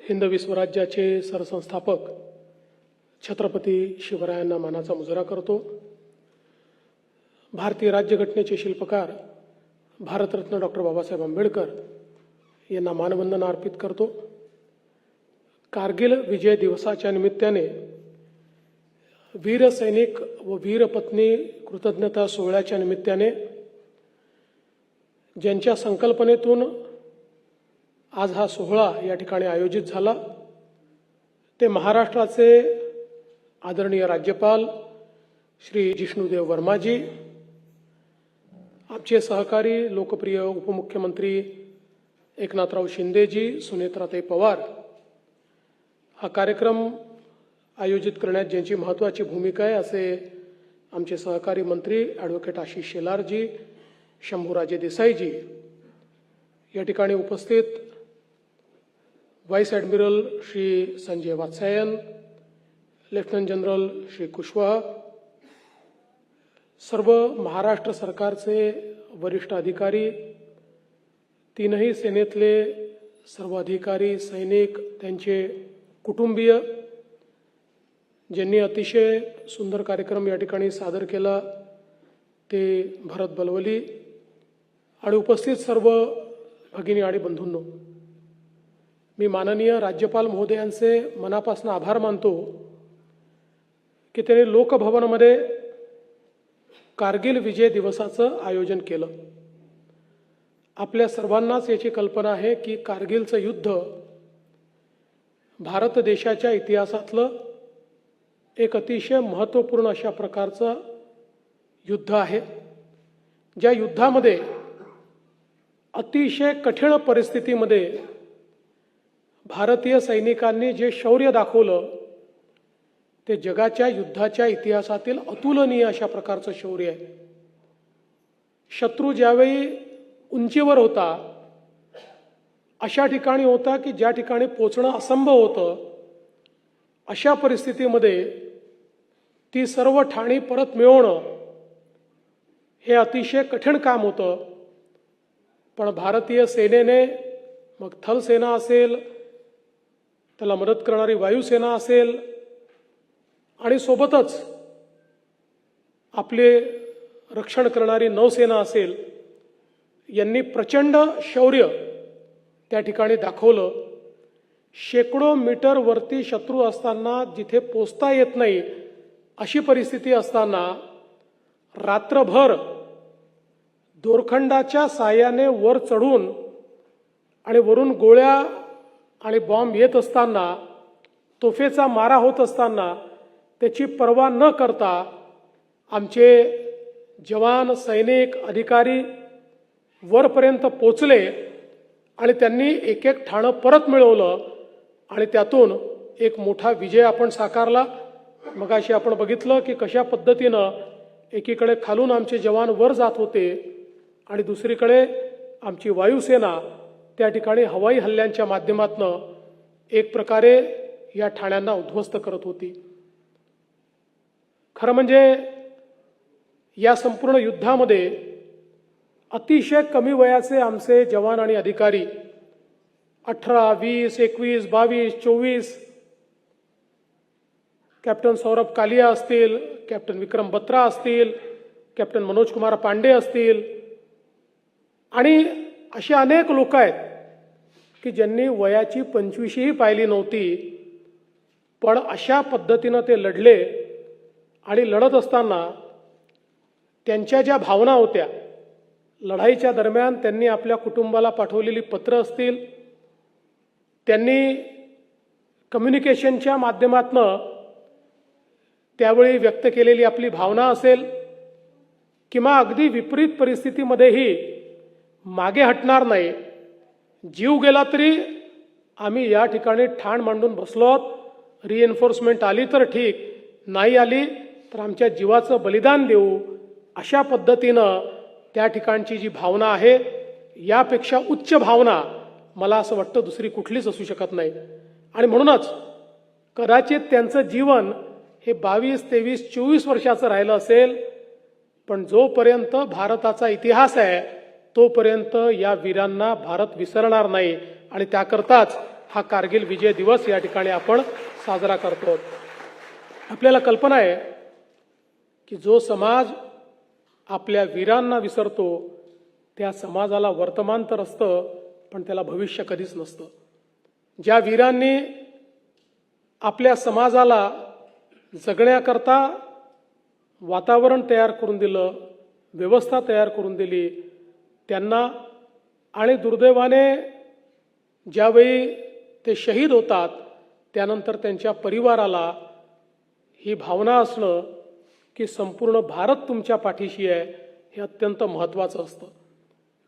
हिंदवी स्वराज्याचे सरसंस्थापक छत्रपती शिवरायांना मानाचा मुजरा करतो। भारतीय राज्यघटनेचे शिल्पकार भारतरत्न डॉक्टर बाबासाहेब आंबेडकर यांना मानवंदना अर्पित करतो। कारगिल विजय दिवसाच्या निमित्ताने वीर सैनिक व वीर पत्नी कृतज्ञता सोहळ्याच्या निमित्ताने ज्यांच्या संकल्पनेतून आज हा सोहळा या ठिकाणी आयोजित झाला ते महाराष्ट्राचे आदरणीय राज्यपाल श्री जिष्णुदेव वर्माजी, आमचे सहकारी लोकप्रिय उपमुख्यमंत्री एकनाथराव शिंदेजी, सुनेत्राताई पवार, हा कार्यक्रम आयोजित करण्यात ज्यांची महत्त्वाची भूमिका आहे असे आमचे सहकारी मंत्री ॲडव्होकेट आशिष शेलारजी, शंभूराजे देसाईजी, या ठिकाणी उपस्थित vice admiral Shri Sanjay Vatsayan, lieutenant general Shri Kushwaha, सर्व महाराष्ट्र सरकारचे वरिष्ठ अधिकारी, तीनही सेनेतले सर्व अधिकारी, सैनिक, त्यांचे कुटुंबीय, ज्यांनी अतिशय सुंदर कार्यक्रम या ठिकाणी सादर केला ते भरत बलवली आणि उपस्थित सर्व भगिनी आणि बंधूंनो, मी माननीय राज्यपाल महोदयांचे मनापासून आभार मानतो की त्यांनी लोकभवनमध्ये कारगिल विजय दिवसाचं आयोजन केलं। आपल्या सर्वांनाच याची कल्पना आहे की कारगिलचं युद्ध भारत देशाच्या इतिहासातलं एक अतिशय महत्त्वपूर्ण अशा प्रकारचं युद्ध आहे, ज्या युद्धामध्ये अतिशय कठीण परिस्थितीमध्ये भारतीय सैनिकांनी जे शौर्य दाखवलं ते जगाच्या युद्धाच्या इतिहासातील अतुलनीय अशा प्रकारचं शौर्य आहे। शत्रू ज्यावेळी उंचीवर होता, अशा ठिकाणी होता की ज्या ठिकाणी पोचणं असंभव होतं, अशा परिस्थितीमध्ये ती सर्व ठाणी परत मिळवणं हे अतिशय कठीण काम होतं। पण भारतीय सेनेने, मग थलसेना असेल, त्याला मदत करणारी वायुसेना असेल आणि सोबतच आपले रक्षण करणारी नौसेना असेल, यांनी प्रचंड शौर्य त्या ठिकाणी दाखवलं। शेकडो मीटर वरती शत्रू असताना, जिथे पोचता येत नाही अशी परिस्थिती असताना, रात्रभर दोरखंडाच्या साहाय्याने वर चढून आणि वरून गोळ्या आणि बॉम्ब येत असताना, तोफेचा मारा होत असताना त्याची पर्वा न करता आमचे जवान, सैनिक, अधिकारी वरपर्यंत पोचले आणि त्यांनी एक एक ठाणं परत मिळवलं आणि त्यातून एक मोठा विजय आपण साकारला। मगाशी आपण बघितलं की कशा पद्धतीनं एकीकडे खालून आमचे जवान वर जात होते आणि दुसरीकडे आमची वायुसेना त्या ठिकाणी हवाई हल्ल्यांच्या माध्यमातून एक प्रकारे या ठाण्यांना उद्ध्वस्त करत होती। खरं म्हणजे या संपूर्ण युद्धामध्ये अतिशय कमी वयाचे आमचे जवान आणि अधिकारी 18, 20, 21, 22, 24, कॅप्टन सौरभ कालिया असतील, कॅप्टन विक्रम बत्रा असतील, कॅप्टन मनोज कुमार पांडे असतील आणि असे अनेक लोक आहेत की ज्यांनी वयाची 25ही पाहिली नव्हती, पण अशा पद्धतीनं ते लढले आणि लढत असताना त्यांच्या ज्या भावना होत्या, लढाईच्या दरम्यान त्यांनी आपल्या कुटुंबाला पाठवलेली पत्र असतील, त्यांनी कम्युनिकेशनच्या माध्यमातून त्यावेळी व्यक्त केलेली आपली भावना असेल, किंवा अगदी विपरीत परिस्थितीमध्येही मागे हटणार नाही, जीव गेला तरी आम्ही या ठिकाणी ठाण मांडून बसलोत, रिएन्फोर्समेंट आली तर ठीक, नाही आली तर आमच्या जीवाचं बलिदान देऊ, अशा पद्धतीनं त्या ठिकाणची जी भावना आहे, यापेक्षा उच्च भावना मला असं वाटतं दुसरी कुठलीच असू शकत नाही। आणि म्हणूनच कदाचित त्यांचं जीवन हे 22, 23, 24 वर्षाचं राहिलं असेल, पण जोपर्यंत भारताचा इतिहास आहे तोपर्यंत या वीरांना भारत विसरणार नाही आणि त्याकरताच हा कारगिल विजय दिवस या ठिकाणी आपण साजरा करतो। आपल्याला कल्पना आहे की जो समाज आपल्या वीरांना विसरतो त्या समाजाला वर्तमान तर असतं पण त्याला भविष्य कधीच नसतं। ज्या वीरांनी आपल्या समाजाला जगण्याकरता वातावरण तयार करून दिलं, व्यवस्था तयार करून दिली, त्यांना आणि दुर्दैवाने ज्यावेळी ते शहीद होतात त्यानंतर त्यांच्या परिवाराला ही भावना असणं की संपूर्ण भारत तुमच्या पाठीशी आहे हे अत्यंत महत्त्वाचं असतं।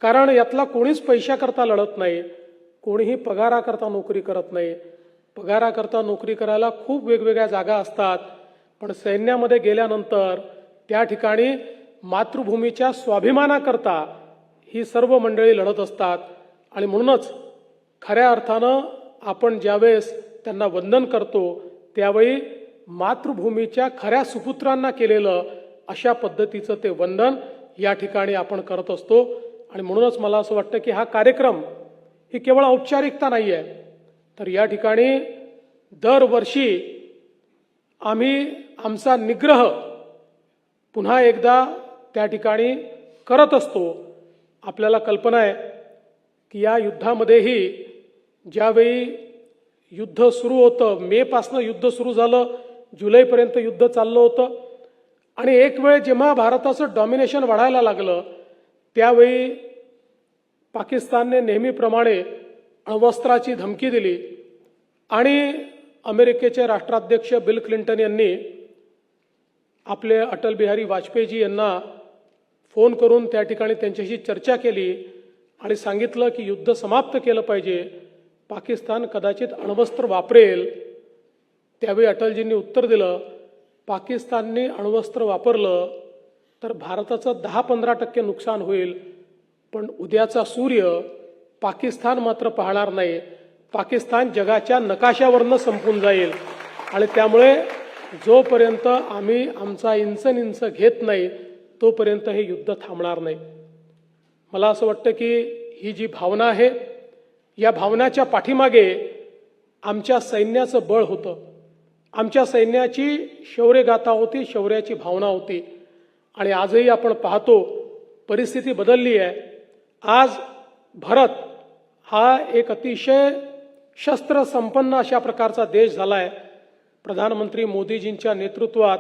कारण यातला कोणीच पैशाकरता लढत नाही, कोणीही पगाराकरता नोकरी करत नाही। पगाराकरता नोकरी करायला खूप वेगवेगळ्या जागा असतात, पण सैन्यामध्ये गेल्यानंतर त्या ठिकाणी मातृभूमीच्या स्वाभिमानाकरता ही सर्व मंडळी लढत असतात। आणि म्हणूनच खऱ्या अर्थानं आपण ज्यावेळेस त्यांना वंदन करतो त्यावेळी मातृभूमीच्या खऱ्या सुपुत्रांना केलेलं अशा पद्धतीचं ते वंदन या ठिकाणी आपण करत असतो। आणि म्हणूनच मला असं वाटतं की हा कार्यक्रम ही केवळ औपचारिकता नाही आहे, तर या ठिकाणी दरवर्षी आम्ही आमचा निग्रह पुन्हा एकदा त्या ठिकाणी करत असतो। आपल्याला कल्पना आहे की या युद्धामध्येही ज्यावेळी युद्ध सुरू होतं, मे पासनं युद्ध सुरू झालं, जुलैपर्यंत युद्ध चाललं होतं आणि एक वेळ जेव्हा भारताचं डॉमिनेशन वाढायला लागलं त्यावेळी पाकिस्तानने नेहमीप्रमाणे अण्वस्त्राची धमकी दिली आणि अमेरिकेचे राष्ट्राध्यक्ष बिल क्लिंटन यांनी आपले अटल बिहारी वाजपेयीजी यांना फोन करून त्या ठिकाणी त्यांच्याशी चर्चा केली आणि सांगितलं की युद्ध समाप्त केलं पाहिजे, पाकिस्तान कदाचित अण्वस्त्र वापरेल। त्यावेळी अटलजींनी उत्तर दिलं, पाकिस्तानने अण्वस्त्र वापरलं तर भारताचं 10-15% नुकसान होईल, पण उद्याचा सूर्य पाकिस्तान मात्र पाहणार नाही, पाकिस्तान जगाच्या नकाशावरनं संपून जाईल आणि त्यामुळे जोपर्यंत आम्ही आमचा इंच घेत नाही तोपर्यंत हे युद्ध थांबणार नाही। मला असं वाटतं की ही जी भावना आहे या भावनाच्या पाठीमागे आमच्या सैन्याचं बळ होतं, आमच्या सैन्याची शौर्यगाथा होती, शौर्याची भावना होती। आणि आजही आपण पाहतो परिस्थिती बदलली आहे। आज भारत हा एक अतिशय शस्त्र संपन्न अशा प्रकारचा देश झाला आहे। प्रधानमंत्री मोदीजींच्या नेतृत्वात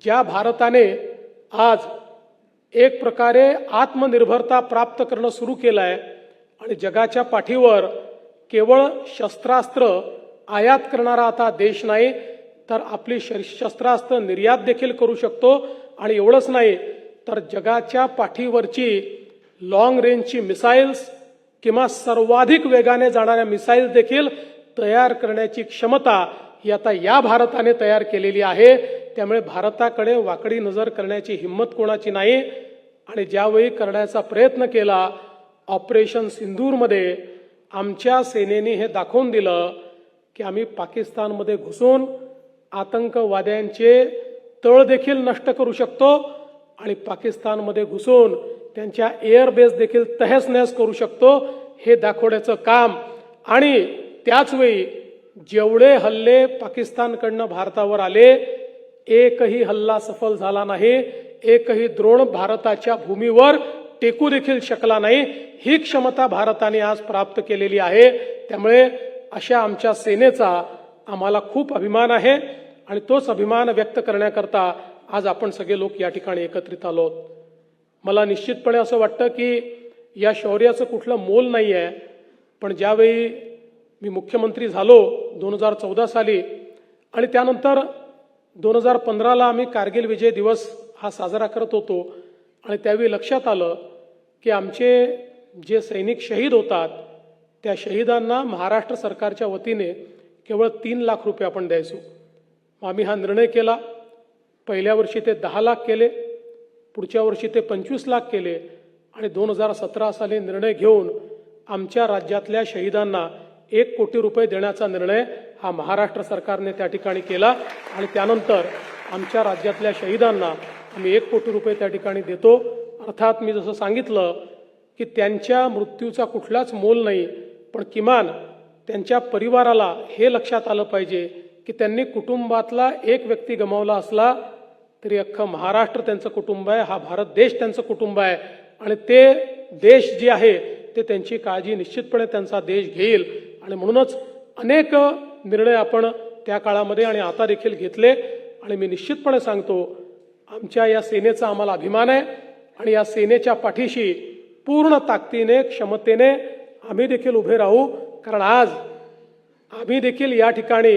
ज्या भारताने आज एक प्रकारे आत्मनिर्भरता प्राप्त करणं सुरू केलं आहे आणि जगाच्या पाठीवर केवळ शस्त्रास्त्र आयात करणारा आता देश नाही तर आपली शस्त्रास्त्र निर्यात देखील करू शकतो। आणि एवढंच नाही तर जगाच्या पाठीवरची लॉंग रेंजची मिसाईल्स किंवा सर्वाधिक वेगाने जाणाऱ्या मिसाईल देखील तयार करण्याची क्षमता ही आता या भारताने तयार केलेली आहे। त्यामुळे भारताकडे वाकडी नजर करण्याची हिम्मत कोणाची नाही। आणि ज्यावेळी करण्याचा प्रयत्न केला ऑपरेशन सिंदूरमध्ये आमच्या सेनेने हे दाखवून दिलं की आम्ही पाकिस्तानमध्ये घुसून आतंकवाद्यांचे तळ देखील नष्ट करू शकतो आणि पाकिस्तानमध्ये घुसून त्यांच्या एअरबेस देखील तहस नहस करू शकतो, हे दाखवण्याचं काम। आणि त्याच वेळी जेवढे हल्ले पाकिस्तानकडनं भारतावर आले एकही हल्ला सफल झाला नाही, एकही द्रोण भारताच्या भूमीवर टेकू देखील शकला नाही। ही क्षमता भारताने आज प्राप्त केलेली आहे। त्यामुळे अशा आमच्या सेनेचा आम्हाला खूप अभिमान आहे आणि तोच अभिमान व्यक्त करण्याकरता आज आपण सगळे लोक या ठिकाणी एकत्रित आलो आहोत। मला निश्चितपणे असं वाटतं की या शौर्याचं कुठलं मोल नाही आहे, पण ज्यावेळी मी मुख्यमंत्री झालो 2014 साली आणि त्यानंतर 2015ला आम्ही कारगिल विजय दिवस हा साजरा करत होतो आणि त्यावेळी लक्षात आलं की आमचे जे सैनिक शहीद होतात त्या शहीदांना महाराष्ट्र सरकारच्या वतीने केवळ 3 लाख रुपये आपण द्यायचो। आम्ही हा निर्णय केला, पहिल्या वर्षी ते 10 लाख केले, पुढच्या वर्षी ते 25 लाख केले आणि 2017 साली निर्णय घेऊन आमच्या राज्यातल्या शहीदांना 1 कोटी रुपये देण्याचा निर्णय हा महाराष्ट्र सरकारने त्या ठिकाणी केला आणि त्यानंतर आमच्या राज्यातल्या शहीदांना आम्ही 1 कोटी रुपये त्या ठिकाणी देतो। अर्थात मी जसं सांगितलं की त्यांच्या मृत्यूचा कुठलाच मोल नाही, पण किमान त्यांच्या परिवाराला हे लक्षात आलं पाहिजे की त्यांनी कुटुंबातला एक व्यक्ती गमावला असला तरी अख्खं महाराष्ट्र त्यांचं कुटुंब आहे, हा भारत देश त्यांचं कुटुंब आहे आणि ते देश जे आहे ते त्यांची काळजी निश्चितपणे त्यांचा देश घेईल. आणि म्हणूनच अनेक निर्णय आपण त्या काळामध्ये आणि आता देखील घेतले आणि मी निश्चितपणे सांगतो आमच्या या सेनेचा आम्हाला अभिमान आहे आणि या सेनेच्या पाठीशी पूर्ण ताकदीने क्षमतेने आम्ही देखील उभे राहू. कारण आज आम्ही देखील या ठिकाणी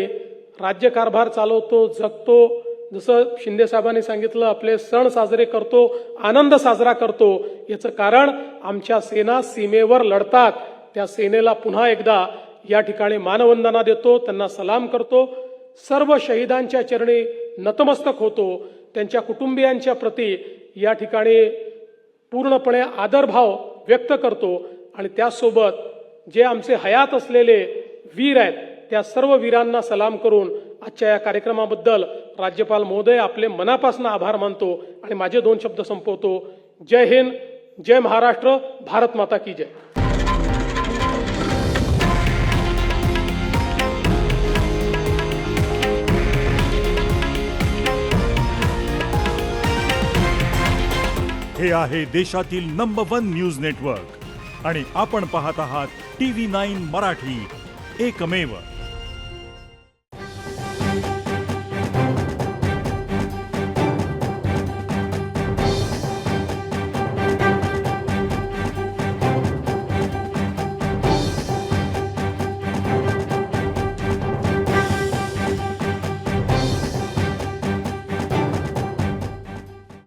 राज्यकारभार चालवतो, जगतो. जसं शिंदे साहेबांनी सांगितलं आपले सण साजरे करतो, आनंद साजरा करतो. याचं कारण आमच्या सेना सीमेवर लढतात. त्या सेनेला पुन्हा एकदा या ठिकाणी मानवंदना देतो, त्यांना सलाम करतो, सर्व शहीदांच्या चरणी नतमस्तक होतो, त्यांच्या कुटुंबियांच्या प्रती या ठिकाणी पूर्णपणे आदरभाव व्यक्त करतो आणि त्यासोबत जे आमचे हयात असलेले वीर आहेत त्या सर्व वीरांना सलाम करून आजच्या या कार्यक्रमाबद्दल राज्यपाल महोदय आपले मनापासून आभार मानतो आणि माझे 2 शब्द संपवतो. जय हिंद, जय महाराष्ट्र, भारत माता की जय. हे आहे देशातील नंबर 1 न्यूज नेटवर्क आणि आपण पाहत आहात TV9 मराठी, एकमेव.